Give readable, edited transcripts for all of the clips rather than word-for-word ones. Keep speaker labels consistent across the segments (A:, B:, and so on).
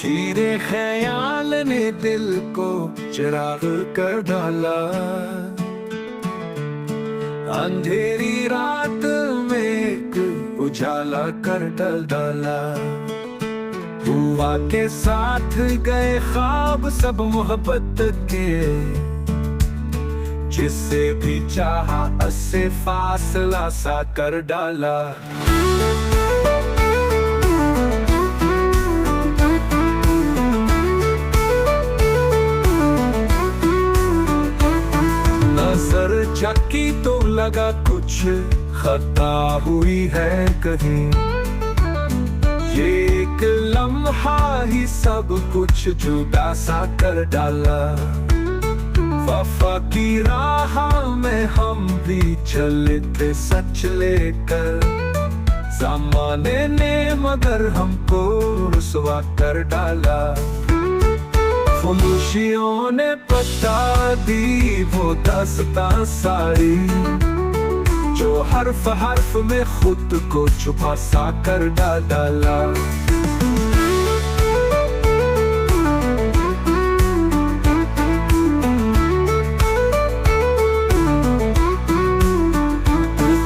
A: तेरे ख्याल ने दिल को चिराग कर डाला, अंधेरी रात में एक उजाला कर डाला। हुआ के साथ गए ख्वाब सब मोहब्बत के, जिससे भी चाहा उससे फासला सा कर डाला। नजर झकी तो लगा कुछ खता हुई है कहीं, ये एक लम्हा ही सब कुछ जुदा सा कर डाला। वफा की राह में हम भी चले थे सच लेकर, ज़माने ने मगर हमको रुसवा कर डाला। खामोशियों ने बता दी वो दास्तां सारी, जो हर्फ हर्फ में खुद को छुपा सा कर डाला।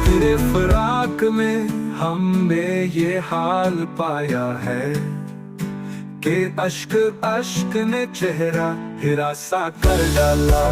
A: तेरे फराक में हमने ये हाल पाया है कि अश्क अश्क ने चेहरा हिरासा कर डाला।